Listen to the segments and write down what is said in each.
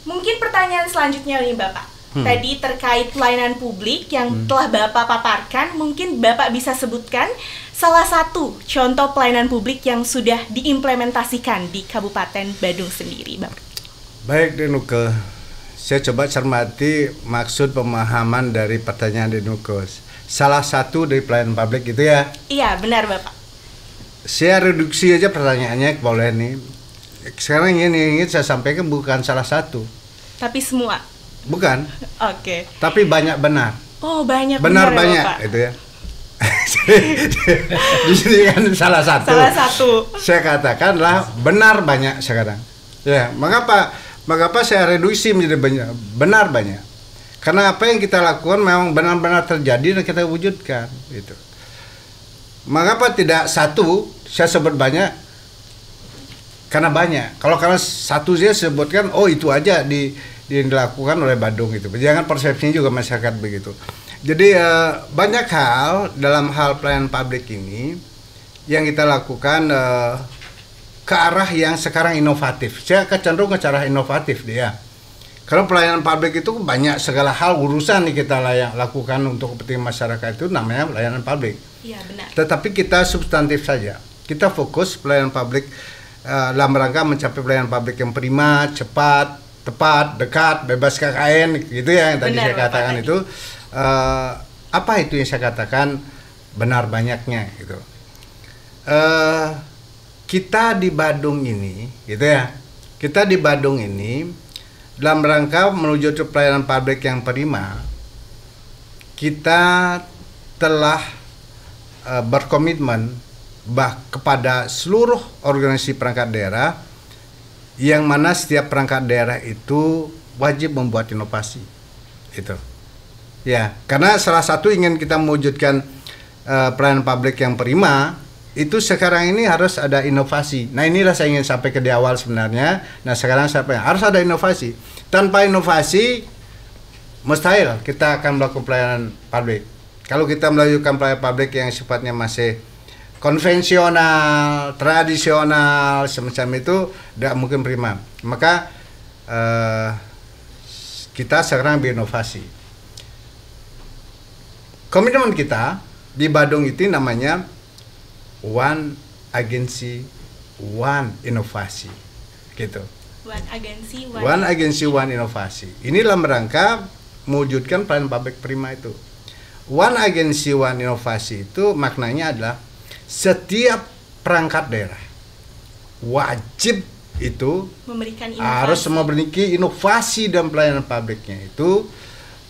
Mungkin pertanyaan selanjutnya nih Bapak. Tadi terkait pelayanan publik yang telah Bapak paparkan, mungkin Bapak bisa sebutkan salah satu contoh pelayanan publik yang sudah diimplementasikan di Kabupaten Badung sendiri, Bapak. Baik, Denuke. Saya coba cermati maksud pemahaman dari pertanyaan Denuke. Salah satu dari pelayanan publik itu ya? Iya, benar Bapak. Saya reduksi aja pertanyaannya, boleh nih. Sekarang ini ingin saya sampaikan bukan salah satu. Tapi semua? Bukan. Oke. Tapi banyak benar. Oh, banyak benar ya, banyak Bapak? itu ya. Di sini kan salah satu. Salah satu. Saya katakanlah benar banyak sekarang. Ya, mengapa saya reduksi menjadi banyak, benar banyak? Karena apa yang kita lakukan memang benar-benar terjadi dan kita wujudkan gitu. Mengapa tidak satu saya sebut banyak? Karena banyak. Kalau karena satu saya sebutkan, oh itu aja dilakukan oleh Badung gitu. Jangan persepsinya juga masyarakat begitu. Jadi banyak hal dalam hal pelayanan publik ini yang kita lakukan ke arah yang sekarang inovatif. Saya cenderung ke arah inovatif dia. Kalau pelayanan publik itu banyak segala hal urusan yang kita lakukan untuk kepentingan masyarakat, itu namanya pelayanan publik. Iya, benar. Tetapi kita substantif saja. Kita fokus pelayanan publik dalam rangka mencapai pelayanan publik yang prima, cepat, tepat, dekat, bebas KKN, gitu ya yang tadi Benar, saya katakan Bapak, itu. Apa itu yang saya katakan benar banyaknya gitu. Kita di Badung ini, gitu ya. Kita di Badung ini dalam rangka menuju ke pelayanan publik yang prima, kita telah berkomitmen kepada seluruh organisasi perangkat daerah, yang mana setiap perangkat daerah itu wajib membuat inovasi. Itu. Ya, karena salah satu ingin kita mewujudkan pelayanan publik yang prima, itu sekarang ini harus ada inovasi. Nah, inilah saya ingin sampai ke di awal sebenarnya. Nah, sekarang harus ada inovasi. Tanpa inovasi mustahil kita akan melakukan pelayanan publik. Kalau kita melakukan pelayanan publik yang sifatnya masih konvensional, tradisional, semacam itu tidak mungkin prima. Maka kita sekarang berinovasi. Komitmen kita di Badung itu namanya One Agency, One Inovasi, gitu. One Agency, One Inovasi. Ini dalam rangka mewujudkan pelayanan publik prima itu. One Agency, One Inovasi itu maknanya adalah setiap perangkat daerah wajib itu memberikan inovasi. Harus memiliki inovasi dalam pelayanan publiknya itu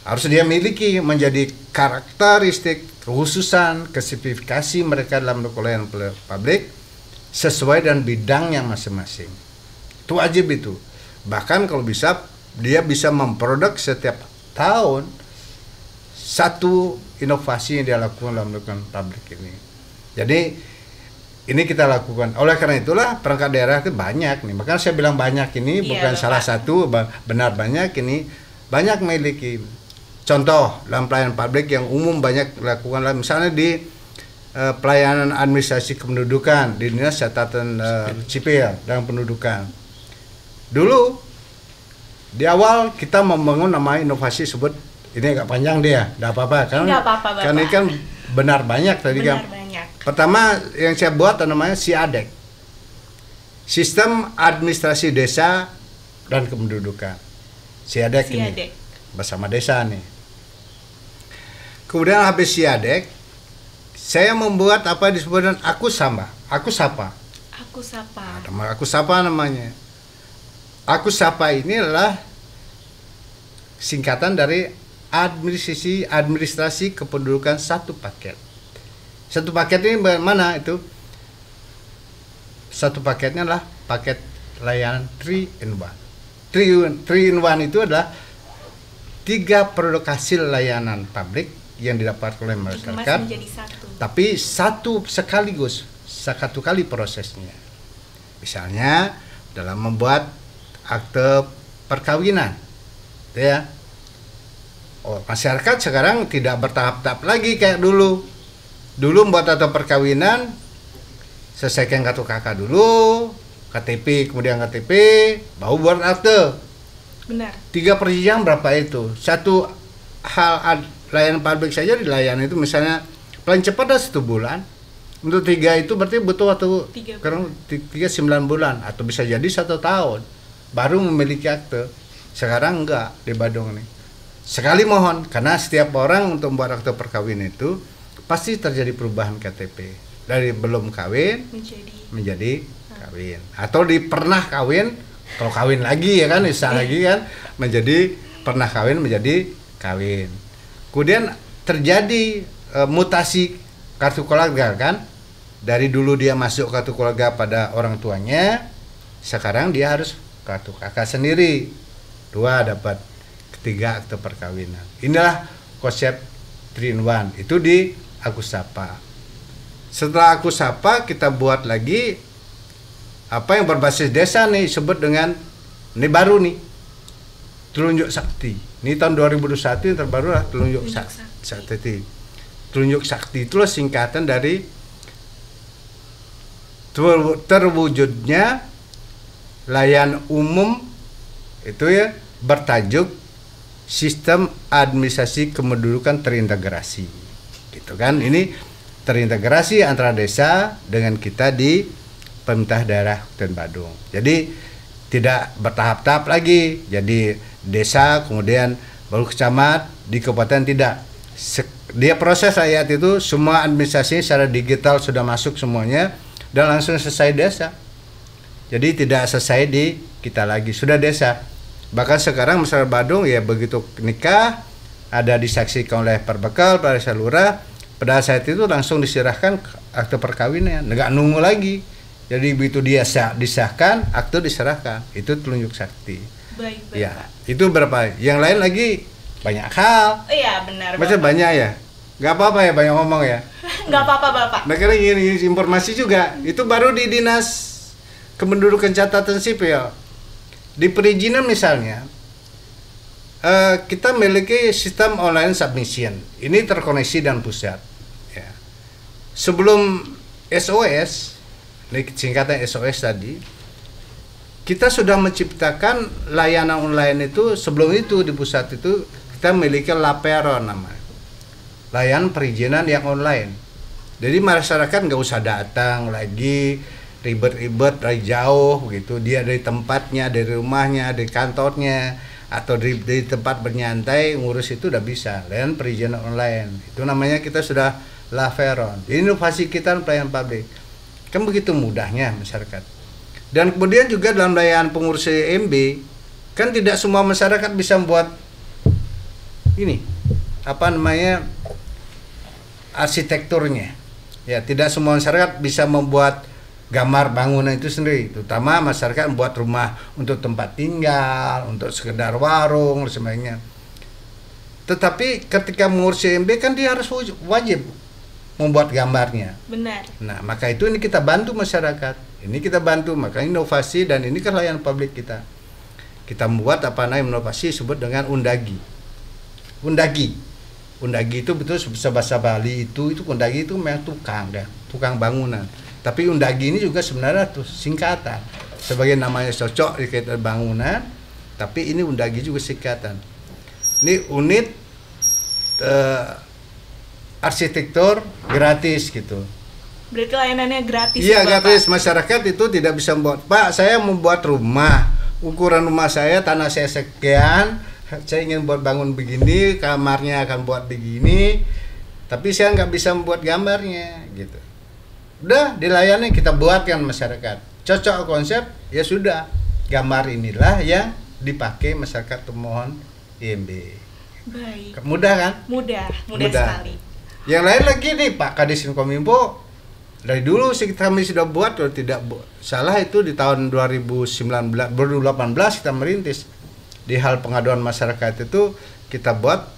harus dia miliki menjadi karakteristik, kekhususan, spesifikasi mereka dalam pelayanan publik sesuai dengan bidangnya masing-masing. Itu wajib itu. Bahkan kalau bisa dia bisa memproduk setiap tahun satu inovasi yang dia lakukan dalam pelayanan publik ini. Jadi ini kita lakukan. Oleh karena itulah perangkat daerah itu banyak nih. Makanya saya bilang banyak ini bukan salah satu, benar banyak ini banyak memiliki. Contoh dalam pelayanan publik yang umum banyak dilakukan, misalnya di pelayanan administrasi kependudukan di Dinas Catatan Sipil dan Pendudukan. Dulu di awal kita membangun nama inovasi sebut ini agak panjang dia, tidak apa-apa kan? Nggak apa-apa, Bapak. Karena ini kan benar banyak tadi kan. Pertama yang saya buat namanya SIADEK, Sistem Administrasi Desa dan Kependudukan. SIADEK ini bersama desa nih. Kemudian habis SIADEK, saya membuat apa disebut dengan Aku Sapa. Aku Sapa namanya. Aku Sapa ini adalah singkatan dari administrasi kependudukan satu paket. Satu paket ini mana itu? Satu paketnya adalah paket layanan 3 in 1 itu adalah 3 produk hasil layanan publik yang didapat oleh masyarakat, tapi satu sekaligus, satu kali prosesnya. Misalnya dalam membuat akte perkawinan, ya. Oh, masyarakat sekarang tidak bertahap-tahap lagi kayak dulu. Dulu membuat akte perkawinan, selesaikan kartu kakak dulu, KTP, kemudian KTP, baru buat akte. Benar. 3 perjanjian berapa itu? Satu hal layanan publik saja dilayani itu misalnya paling cepat adalah 1 bulan. Untuk 3 itu berarti butuh waktu kurang 9 bulan atau bisa jadi 1 tahun baru memiliki akte. Sekarang enggak di Badung nih. Sekali mohon, karena setiap orang untuk membuat akte perkawinan itu pasti terjadi perubahan KTP dari belum kawin menjadi kawin atau di pernah kawin, kalau kawin lagi ya kan bisa lagi kan menjadi pernah kawin menjadi kawin. Kemudian terjadi mutasi kartu keluarga kan, dari dulu dia masuk kartu keluarga pada orang tuanya, sekarang dia harus kartu kakak sendiri, 2 dapat, ketiga akte perkawinan. Inilah konsep 3-in-1 itu di Aku Sapa. Setelah Aku Sapa kita buat lagi apa yang berbasis desa nih, sebut dengan ini baru nih, Telunjuk Sakti. Ini tahun 2021 yang terbaru lah, Telunjuk Sakti. Telunjuk Sakti itulah singkatan dari terwujudnya layanan umum itu ya, bertajuk Sistem Administrasi Kependudukan Terintegrasi. Gitu kan. Ini terintegrasi antara desa dengan kita di pemerintah daerah Kabupaten Badung. Jadi tidak bertahap-tahap lagi. Jadi desa kemudian baru kecamatan, di kabupaten tidak. Dia proses rakyat itu semua administrasi secara digital sudah masuk semuanya dan langsung selesai desa. Jadi tidak selesai di kita lagi, sudah desa. Bahkan sekarang masyarakat Badung ya begitu nikah ada disaksikan oleh perbekal pada lurah, pada saat itu langsung diserahkan akte perkawinan, nggak nunggu lagi. Jadi begitu dia disahkan, akte diserahkan. Itu Telunjuk Sakti. Baik. Ya, itu berapa? Yang lain lagi banyak hal. Iya benar. Macam banyak ya. Nggak apa-apa ya banyak ngomong ya. Nggak apa-apa Bapak. Nah kira ini informasi juga. Itu baru di Dinas Kependudukan Catatan Sipil. Di perizinan misalnya, kita memiliki sistem online submission. Ini terkoneksi dan pusat. Ya. Sebelum SOS, singkatan SOS tadi, kita sudah menciptakan layanan online itu. Sebelum itu di pusat itu kita memiliki Laperon namanya, layanan perizinan yang online. Jadi masyarakat nggak usah datang lagi ribet-ribet dari jauh begitu, dia dari tempatnya, dari rumahnya, dari kantornya atau dari tempat bernyantai ngurus itu udah bisa. Layanan perizinan online itu namanya kita sudah Laperon. Inovasi kita pelayanan publik kan begitu mudahnya masyarakat. Dan kemudian juga dalam layanan pengurus EMB kan tidak semua masyarakat bisa membuat ini apa namanya arsitekturnya. Ya, tidak semua masyarakat bisa membuat gambar bangunan itu sendiri, terutama masyarakat membuat rumah untuk tempat tinggal, untuk sekedar warung dan sebagainya. Tetapi ketika mengurus EMB kan dia harus wajib membuat gambarnya. Benar. Nah, maka itu ini kita bantu masyarakat. Ini kita bantu, maka inovasi dan ini kan layanan publik kita. Kita membuat apa namanya inovasi disebut dengan undagi. Undagi itu betul bahasa Bali itu undagi itu memang tukang kan, tukang bangunan. Tapi undagi ini juga sebenarnya tuh singkatan. Sebagai namanya cocok dikaitan bangunan, tapi ini undagi juga singkatan. Ini unit arsitektur gratis gitu. Berarti layanannya gratis. Iya, gratis. Masyarakat itu tidak bisa membuat, Pak, saya membuat rumah, ukuran rumah saya, tanah saya sekian, saya ingin buat bangun begini, kamarnya akan buat begini, tapi saya nggak bisa membuat gambarnya gitu. Udah dilayani, kita buatkan masyarakat. Cocok konsep, ya sudah. Gambar inilah yang dipakai masyarakat pemohon IMB. Baik. Mudah kan? Mudah sekali. Yang lain lagi nih Pak Kadis Kominfo, dari dulu sih kami sudah buat, kalau tidak salah itu di tahun 2018 kita merintis di hal pengaduan masyarakat itu, kita buat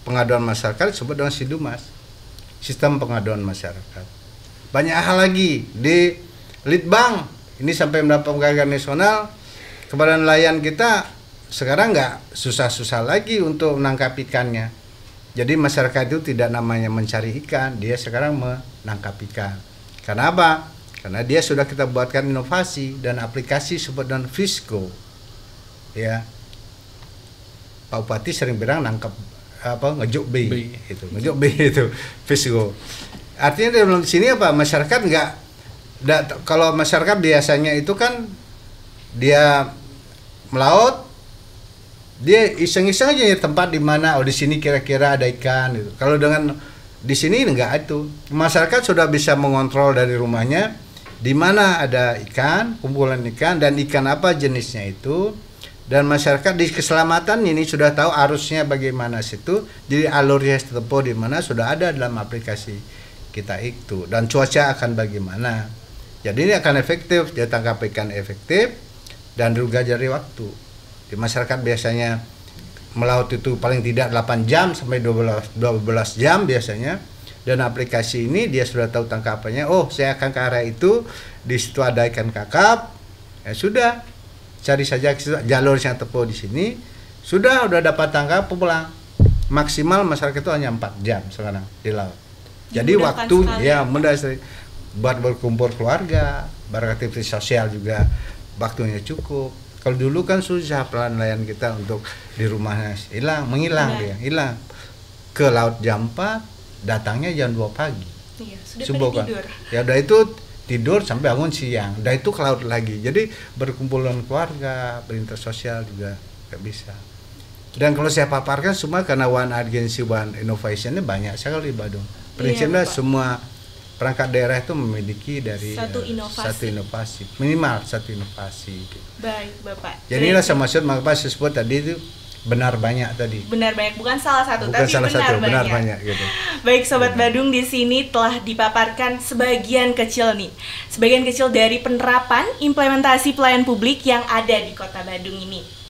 pengaduan masyarakat disebut dengan SIDUMAS, sistem pengaduan masyarakat. Banyak hal lagi di Litbang ini sampai mendapat penghargaan nasional kepada nelayan kita. Sekarang nggak susah-susah lagi untuk menangkap ikannya. Jadi masyarakat itu tidak namanya mencari ikan, dia sekarang menangkap ikan. Karena apa? Karena dia sudah kita buatkan inovasi dan aplikasi sebut dengan Fisco. Ya. Pak Bupati sering bilang nangkep ngejuk B. Itu ngejuk B itu Fisgo. Artinya di sini apa, masyarakat kalau masyarakat biasanya itu kan dia melaut, dia iseng-iseng aja ya tempat di mana di sini kira-kira ada ikan gitu. Kalau dengan di sini enggak, itu masyarakat sudah bisa mengontrol dari rumahnya di mana ada ikan, kumpulan ikan dan ikan apa jenisnya itu, dan masyarakat di keselamatan ini sudah tahu arusnya bagaimana situ, jadi alurnya tempuh di mana sudah ada dalam aplikasi kita itu, dan cuaca akan bagaimana. Jadi ini akan efektif, dia tangkap ikan efektif dan juga dari waktu. Di masyarakat biasanya melaut itu paling tidak 8 jam sampai 12 jam biasanya, dan aplikasi ini dia sudah tahu tangkapannya. Oh, saya akan ke arah itu, di situ ada ikan kakap, ya sudah, cari saja jalur yang tepuh di sini, sudah dapat tangkap, pulang. Maksimal masyarakat itu hanya 4 jam sekarang di laut. Jadi waktu ya mudah buat berkumpul keluarga, beraktivitas sosial juga waktunya cukup. Kalau dulu kan susah nelayan kita untuk di rumahnya menghilang dia, hilang. Ke laut jam 4, datangnya jam 2 pagi. Iya, sudah pada tidur. Ya udah itu tidur sampai bangun siang. Udah itu ke laut lagi. Jadi berkumpulan keluarga, berinteres sosial juga nggak bisa. Dan kalau saya paparkan semua karena One Agency One Innovation ini banyak sekali di Badung. Prinsipnya semua perangkat daerah itu memiliki dari satu inovasi, minimal satu inovasi. Baik, Bapak. Jadi inilah saya maksud, maka saya sebut tadi itu benar banyak tadi. Benar banyak, bukan salah satu, bukan tapi salah benar banyak gitu. Baik, Sobat Badung, di sini telah dipaparkan sebagian kecil dari penerapan implementasi pelayanan publik yang ada di Kota Badung ini.